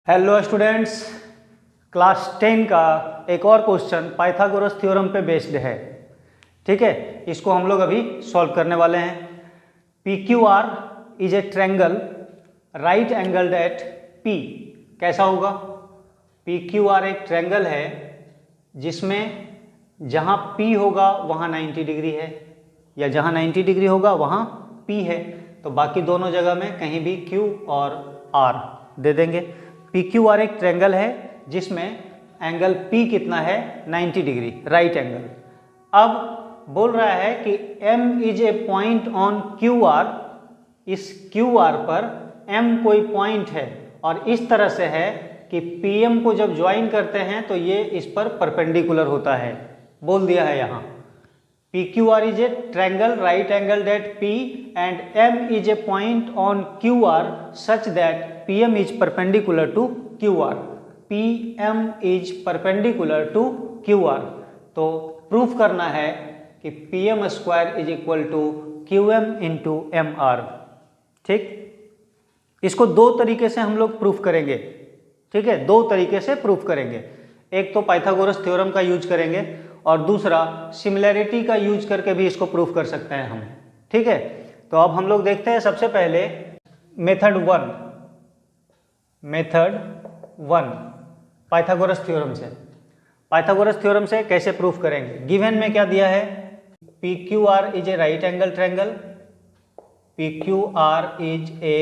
Hello students, class 10 का एक और क्वेश्चन पाइथागोरस थ्योरम पे बेस्ड है। ठीक है, इसको हम लोग अभी सॉल्व करने वाले हैं। P Q R is a triangle right angled at P. कैसा होगा? पी क्यू आर एक ट्रैंगल है जिसमें जहाँ पी होगा वहाँ 90 डिग्री है, या जहाँ 90 डिग्री होगा वहाँ पी है। तो बाकी दोनों जगह में कहीं भी क्यू और आर दे देंगे। पी क्यू आर एक ट्रैंगल है जिसमें एंगल पी कितना है? 90 डिग्री, राइट एंगल। अब बोल रहा है कि M is a point on Q R. इस क्यू आर पर M कोई पॉइंट है और इस तरह से है कि PM को जब ज्वाइन करते हैं तो ये इस पर परपेंडिकुलर होता है। बोल दिया है यहाँ P Q R is a triangle right angled at P and M is a point on QR such that PM is perpendicular to QR. PM is perpendicular to QR. तो प्रूफ करना है कि PM square is equal to QM into MR। ठीक, इसको दो तरीके से हम लोग प्रूफ करेंगे। ठीक है, दो तरीके से प्रूफ करेंगे। एक तो पाइथागोरस थ्योरम का यूज करेंगे और दूसरा सिमिलैरिटी का यूज करके भी इसको प्रूफ कर सकते हैं हम। ठीक है, तो अब हम लोग देखते हैं सबसे पहले मेथड वन पाइथागोरस थ्योरम से। पाइथागोरस थ्योरम से कैसे प्रूफ करेंगे? गिवन में क्या दिया है? P Q R is a right angle triangle. P Q R is a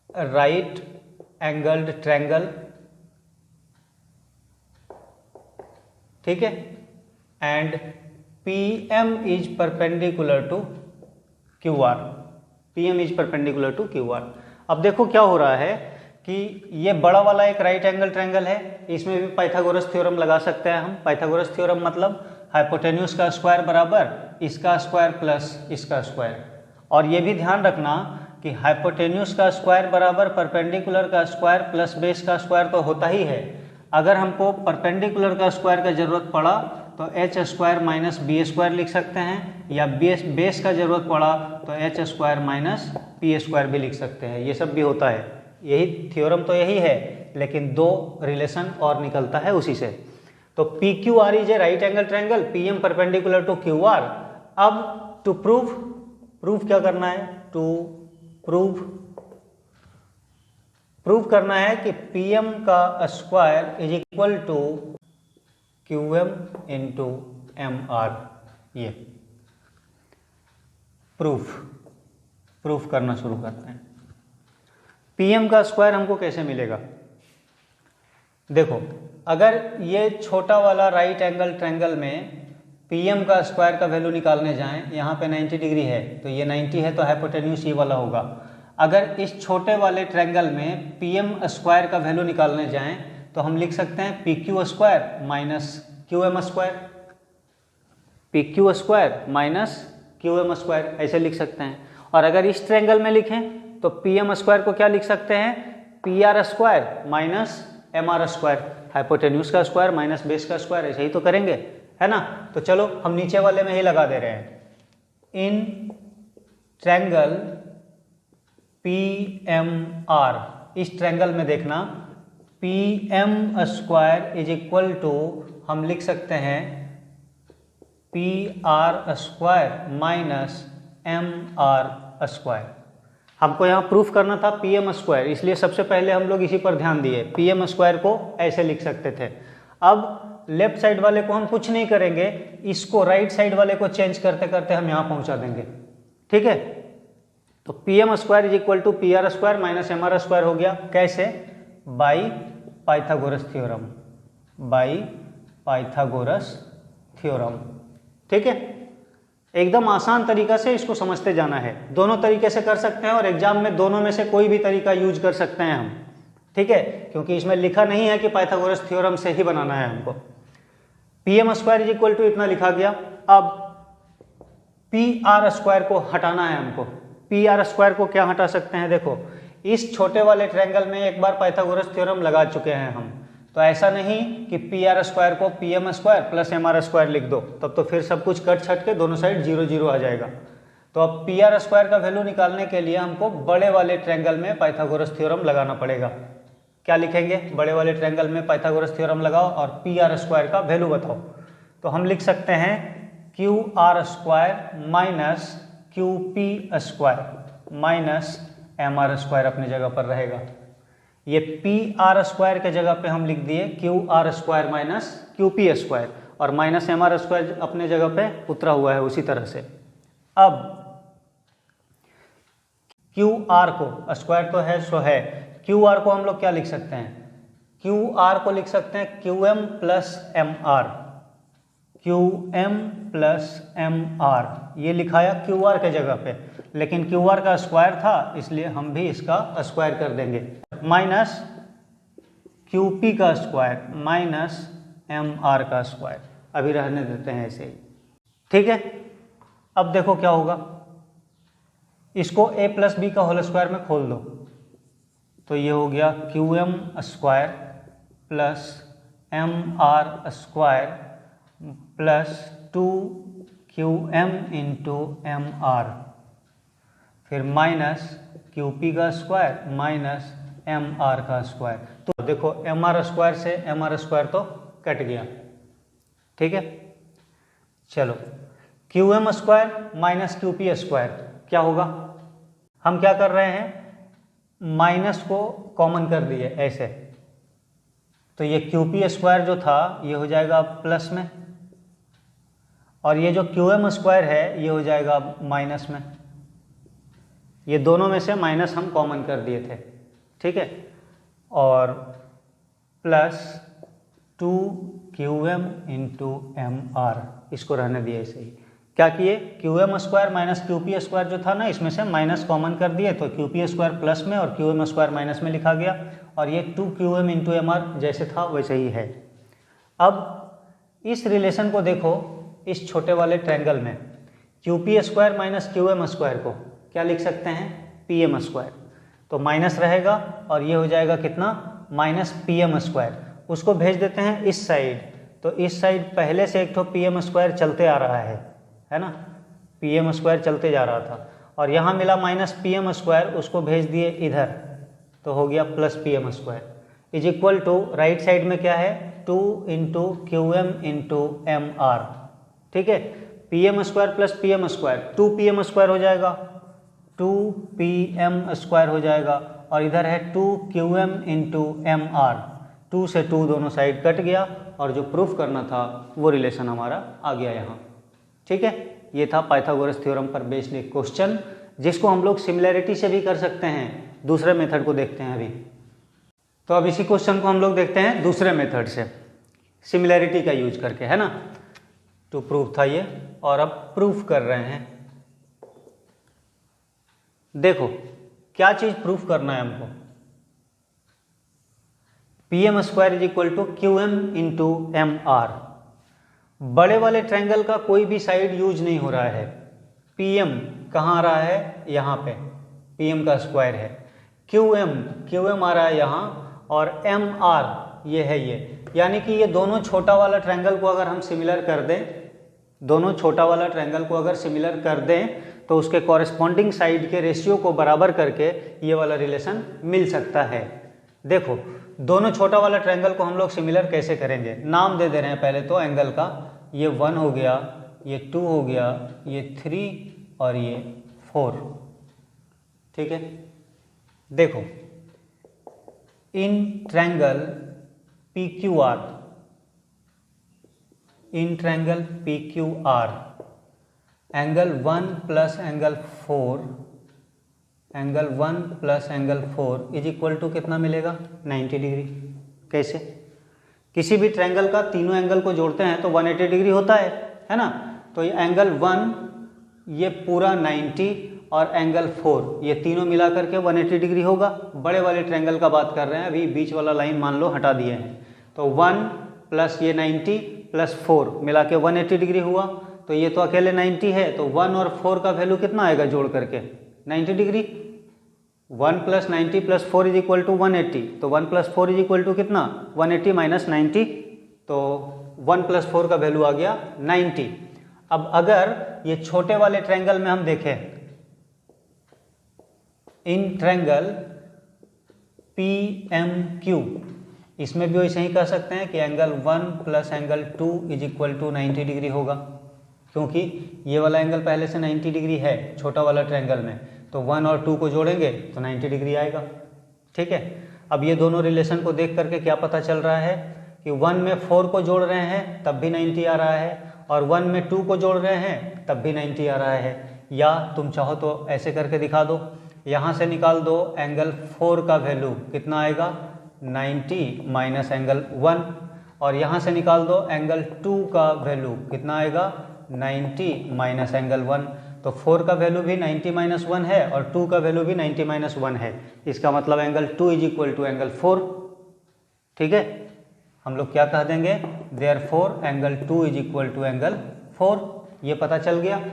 right angled triangle. ठीक है, and PM is perpendicular to QR। PM is perpendicular to QR। अब देखो क्या हो रहा है कि ये बड़ा वाला एक राइट एंगल ट्रायंगल है, इसमें भी पाइथागोरस थ्योरम लगा सकते हैं हम। पाइथागोरस थ्योरम मतलब हाइपोटेन्यूज का स्क्वायर बराबर इसका स्क्वायर प्लस इसका स्क्वायर। और ये भी ध्यान रखना कि हाइपोटेन्यूज का स्क्वायर बराबर परपेंडिकुलर का स्क्वायर प्लस बेस का स्क्वायर तो होता ही है। अगर हमको परपेंडिकुलर का स्क्वायर का जरूरत पड़ा तो H square minus B square लिख सकते हैं, या बेस का जरूरत पड़ा तो H square minus P square भी लिख सकते हैं। ये सब भी होता है, यही थ्योरम तो यही है, लेकिन दो रिलेशन और निकलता है उसी से। तो P Q R is a right angle triangle, P M perpendicular to Q R. अब टू प्रूफ क्या करना है? टू प्रूफ करना है कि पी एम का square is equal to QM into MR। ये प्रूफ करना शुरू करते हैं। PM का स्क्वायर हमको कैसे मिलेगा? देखो, अगर ये छोटा वाला राइट एंगल ट्रायंगल में PM का स्क्वायर का वैल्यू निकालने जाएं, यहाँ पे 90 डिग्री है तो ये 90 है तो हाइपोटेन्यूज ये वाला होगा। अगर इस छोटे वाले ट्रायंगल में PM स्क्वायर का वैल्यू निकालने जाएं तो हम लिख सकते हैं P Q square minus QM square. P Q square minus QM square ऐसे लिख सकते हैं। और अगर इस ट्रायंगल में लिखें तो PM स्क्वायर को क्या लिख सकते हैं? PR square minus MR square. Hypotenuse का स्क्वायर माइनस बेस का स्क्वायर, ऐसे ही तो करेंगे, है ना? तो चलो हम नीचे वाले में ही लगा दे रहे हैं। इन ट्रायंगल PMR, इस ट्रायंगल में देखना PM square is equal to हम लिख सकते हैं PR square minus MR square. हमको यहाँ प्रूफ करना था PM स्क्वायर, इसलिए सबसे पहले हम लोग इसी पर ध्यान दिए। PM स्क्वायर को ऐसे लिख सकते थे। अब लेफ्ट साइड वाले को हम कुछ नहीं करेंगे, इसको राइट साइड वाले को चेंज करते करते हम यहाँ पहुँचा देंगे। ठीक है, तो PM square is equal to PR square minus MR square हो गया। कैसे? By Pythagoras theorem. ठीक है, एकदम आसान तरीका से इसको समझते जाना है। दोनों तरीके से कर सकते हैं और एग्जाम में दोनों में से कोई भी तरीका यूज कर सकते हैं हम। ठीक है, क्योंकि इसमें लिखा नहीं है कि पाइथागोरस थ्योरम से ही बनाना है हमको। PM square is equal to इतना लिखा गया। अब PR स्क्वायर को हटाना है हमको। PR स्क्वायर को क्या हटा सकते हैं? देखो, इस छोटे वाले ट्रायंगल में एक बार पाइथागोरस थ्योरम लगा चुके हैं हम, तो ऐसा नहीं कि PR स्क्वायर को PM square plus MR square लिख दो, तब तो फिर सब कुछ कट छट के दोनों साइड 0 0 आ जाएगा। तो अब पी आर स्क्वायर का वैल्यू निकालने के लिए हमको बड़े वाले ट्रायंगल में पाइथागोरस थ्योरम लगाना पड़ेगा। क्या लिखेंगे? बड़े वाले ट्रायंगल में पाइथागोरस थ्योरम लगाओ और पी आर स्क्वायर का वैल्यू बताओ। तो हम लिख सकते हैं Q R square minus Q P square minus M R square अपनी जगह पर रहेगा। ये पी आर स्क्वायर के जगह पे हम लिख दिए Q R square minus Q P square, और माइनस एम आर स्क्वायर अपने जगह पे उतरा हुआ है उसी तरह से। अब क्यू आर को, स्क्वायर तो है सो है, क्यू आर को हम लोग क्या लिख सकते हैं? क्यू आर को लिख सकते हैं Q M plus M R, Q M plus M R, ये लिखाया क्यू आर के जगह पे, लेकिन क्यू आर का स्क्वायर था इसलिए हम भी इसका स्क्वायर कर देंगे, माइनस क्यू पी का स्क्वायर माइनस एम आर का स्क्वायर, अभी रहने देते हैं ऐसे ही। ठीक है, अब देखो क्या होगा, इसको a प्लस बी का होल स्क्वायर में खोल दो, तो ये हो गया Q M square plus M R square plus 2qm into M R, फिर माइनस क्यू पी का स्क्वायर माइनस एम आर का स्क्वायर। तो देखो एम आर स्क्वायर से एम आर स्क्वायर तो कट गया। ठीक है, चलो Q M square minus Q P square क्या होगा? हम क्या कर रहे हैं, माइनस को कॉमन कर दिए ऐसे, तो ये क्यू पी स्क्वायर जो था ये हो जाएगा प्लस में, और ये जो क्यू एम स्क्वायर है ये हो जाएगा माइनस में। ये दोनों में से माइनस हम कॉमन कर दिए थे। ठीक है, और plus 2qm into M are, इसको रहने दिए ऐसे ही। क्या किए, Q M square minus Q P square जो था ना, इसमें से माइनस कॉमन कर दिए, तो क्यू पी स्क्वायर प्लस में और क्यू एम स्क्वायर माइनस में लिखा गया, और ये 2qm इंटू एम आर जैसे था वैसे ही है। अब इस रिलेशन को देखो, इस छोटे वाले ट्रायंगल में Q P square minus Q M square को क्या लिख सकते हैं, पी एम स्क्वायर, तो माइनस रहेगा और ये हो जाएगा कितना, माइनस पी एम स्क्वायर। उसको भेज देते हैं इस साइड, तो इस साइड पहले से एक तो पी एम स्क्वायर चलते आ रहा है ना, पी एम स्क्वायर चलते जा रहा था, और यहाँ मिला माइनस पी एम स्क्वायर, उसको भेज दिए इधर, तो हो गया plus P M square is equal to right side में क्या है, 2 into Q M into M R. ठीक है, P M square plus P M square, 2 P M square हो जाएगा, 2 पी एम स्क्वायर हो जाएगा, और इधर है 2 Q M into M R, 2 से 2 दोनों साइड कट गया, और जो प्रूफ करना था वो रिलेशन हमारा आ गया यहाँ। ठीक है, ये था पाइथागोरस थ्योरम पर बेस्ड एक क्वेश्चन, जिसको हम लोग सिमिलैरिटी से भी कर सकते हैं। दूसरे मेथड को देखते हैं अभी। तो अब इसी क्वेश्चन को हम लोग देखते हैं दूसरे मेथड से, सिमिलैरिटी का यूज करके, है ना। टू प्रूफ था ये, और अब प्रूफ कर रहे हैं। देखो क्या चीज प्रूफ करना है हमको, P M square is equal to Q M into M R. बड़े वाले ट्रायंगल का कोई भी साइड यूज नहीं हो रहा है। पी एम कहाँ आ रहा है, यहाँ पे पी एम का स्क्वायर है, क्यू एम आ रहा है यहाँ, और एम आर ये है ये, यानी कि ये दोनों छोटा वाला ट्रायंगल को अगर हम सिमिलर कर दें, दोनों छोटा वाला ट्रायंगल को अगर सिमिलर कर दें, तो उसके कॉरेस्पॉन्डिंग साइड के रेशियो को बराबर करके ये वाला रिलेशन मिल सकता है। देखो दोनों छोटा वाला ट्रायंगल को हम लोग सिमिलर कैसे करेंगे, नाम दे दे रहे हैं पहले तो एंगल का, ये 1 हो गया, ये 2 हो गया, ये 3 और ये 4। ठीक है, देखो in triangle P Q R, in triangle P Q R angle 1 plus angle 4, angle 1 plus angle 4 is equal to कितना मिलेगा, 90 डिग्री। कैसे, किसी भी ट्रायंगल का तीनों एंगल को जोड़ते हैं तो 180 डिग्री होता है ना। तो ये एंगल 1 ये पूरा 90 और एंगल 4 ये तीनों मिला करके 180 डिग्री होगा। बड़े वाले ट्रायंगल का बात कर रहे हैं, अभी बीच वाला लाइन मान लो हटा दिए हैं, तो 1 प्लस ये 90 प्लस 4 मिला के 180 डिग्री हुआ। तो ये तो अकेले 90 है, तो 1 और 4 का वैल्यू कितना आएगा जोड़ करके, 90 degree. 1 plus 90 plus 4 is equal to 180, तो 1 प्लस 4 इज इक्वल टू कितना, 180 माइनस 90, तो 1 प्लस 4 का वैल्यू आ गया 90। अब अगर ये छोटे वाले ट्रायंगल में हम देखें in triangle P M Q, इसमें भी वैसे ही कह सकते हैं कि angle 1 plus angle 2 is equal to 90 degree होगा, क्योंकि ये वाला एंगल पहले से 90 डिग्री है छोटा वाला ट्रायंगल में, तो 1 और 2 को जोड़ेंगे तो 90 डिग्री आएगा। ठीक है, अब ये दोनों रिलेशन को देख करके क्या पता चल रहा है कि 1 में 4 को जोड़ रहे हैं तब भी 90 आ रहा है, और 1 में 2 को जोड़ रहे हैं तब भी 90 आ रहा है। या तुम चाहो तो ऐसे करके दिखा दो, यहाँ से निकाल दो एंगल 4 का वैल्यू कितना आएगा 90 माइनस एंगल 1, और यहाँ से निकाल दो एंगल 2 का वैल्यू कितना आएगा 90 माइनस एंगल 1। तो 4 का वैल्यू भी 90 माइनस 1 है और 2 का वैल्यू भी 90 माइनस 1 है। इसका मतलब angle 2 is equal to angle 4। ठीक है, हम लोग क्या कह देंगे, therefore angle 2 is equal to angle 4। ये पता चल गया।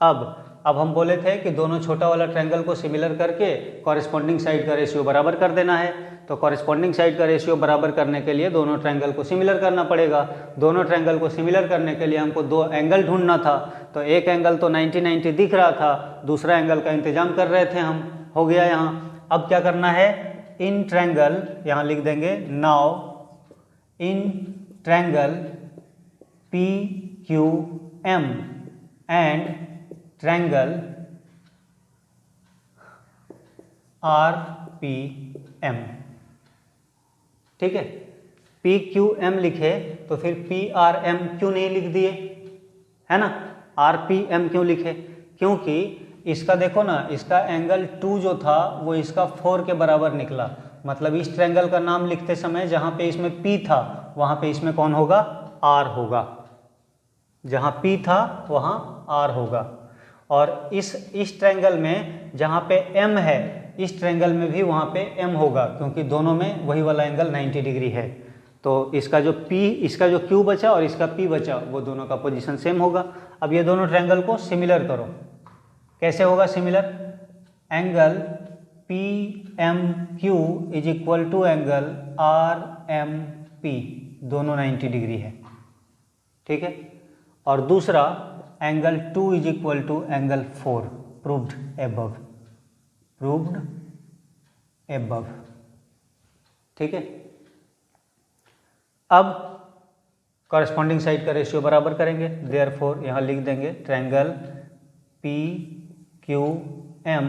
अब हम बोले थे कि दोनों छोटा वाला ट्रायंगल को सिमिलर करके कॉरेस्पॉन्डिंग साइड का रेशियो बराबर कर देना है। तो कॉरेस्पॉन्डिंग साइड का रेशियो बराबर करने के लिए दोनों ट्रायंगल को सिमिलर करना पड़ेगा। दोनों ट्रायंगल को सिमिलर करने के लिए हमको दो एंगल ढूंढना था। तो एक एंगल तो 90-90 दिख रहा था, दूसरा एंगल का इंतजाम कर रहे थे हम, हो गया यहाँ। अब क्या करना है, इन ट्रायंगल, यहाँ लिख देंगे now in triangle P Q M and triangle R P M. ठीक है, पी क्यू एम लिखे तो फिर पी आर एम क्यों नहीं लिख दिए, है ना, आर पी एम क्यों लिखे, क्योंकि इसका देखो ना, इसका एंगल 2 जो था वो इसका 4 के बराबर निकला। मतलब इस ट्रायंगल का नाम लिखते समय जहाँ पे इसमें P था वहाँ पे इसमें कौन होगा, R होगा। जहाँ P था वहाँ R होगा। और इस ट्रायंगल में जहाँ पे M है, इस ट्रायंगल में भी वहाँ पे M होगा, क्योंकि दोनों में वही वाला एंगल 90 डिग्री है। तो इसका जो Q बचा और इसका P बचा, वो दोनों का पोजीशन सेम होगा। अब ये दोनों ट्रायंगल को सिमिलर करो। कैसे होगा similar, angle P M Q is equal to angle R M P, दोनों 90 डिग्री है। ठीक है, और दूसरा angle 2 is equal to angle 4, proved above. ठीक है, अब कॉरेस्पॉन्डिंग साइड का रेशियो बराबर करेंगे। देयरफॉर यहाँ लिख देंगे triangle P Q M,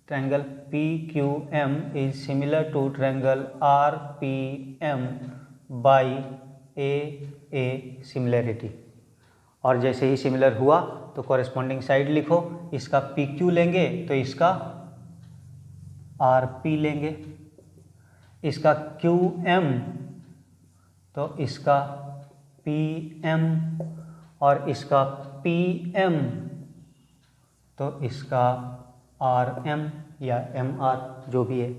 triangle P Q M is similar to triangle R P M by A similarity. और जैसे ही सिमिलर हुआ तो कॉरेस्पॉन्डिंग साइड लिखो। इसका पी क्यू लेंगे तो इसका आर पी लेंगे, इसका क्यू एम तो इसका पी एम, और इसका पी एम तो इसका आर एम या एम आर, जो भी है।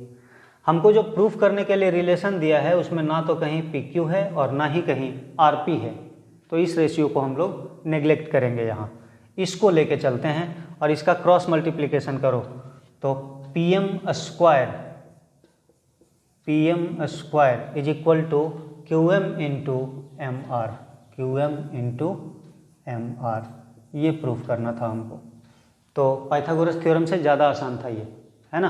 हमको जो प्रूफ करने के लिए रिलेशन दिया है उसमें ना तो कहीं पी क्यू है और ना ही कहीं आर पी है, तो इस रेशियो को हम लोग नेग्लेक्ट करेंगे। यहाँ इसको लेके चलते हैं और इसका क्रॉस मल्टीप्लिकेशन करो तो P M square is equal to Q M into M R, ये प्रूफ करना था हमको। तो पाइथागोरस थ्योरम से ज़्यादा आसान था ये, है ना।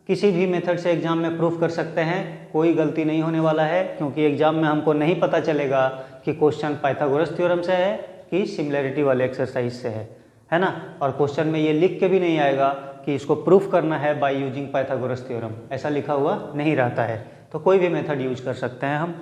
किसी भी मेथड से एग्जाम में प्रूफ कर सकते हैं, कोई गलती नहीं होने वाला है, क्योंकि एग्जाम में हमको नहीं पता चलेगा कि क्वेश्चन पाइथागोरस थ्योरम से है कि सिमिलैरिटी वाले एक्सरसाइज से है ना। और क्वेश्चन में ये लिख के भी नहीं आएगा कि इसको प्रूफ करना है बाय यूजिंग पाइथागोरस थ्योरम, ऐसा लिखा हुआ नहीं रहता है। तो कोई भी मेथड यूज कर सकते हैं हम।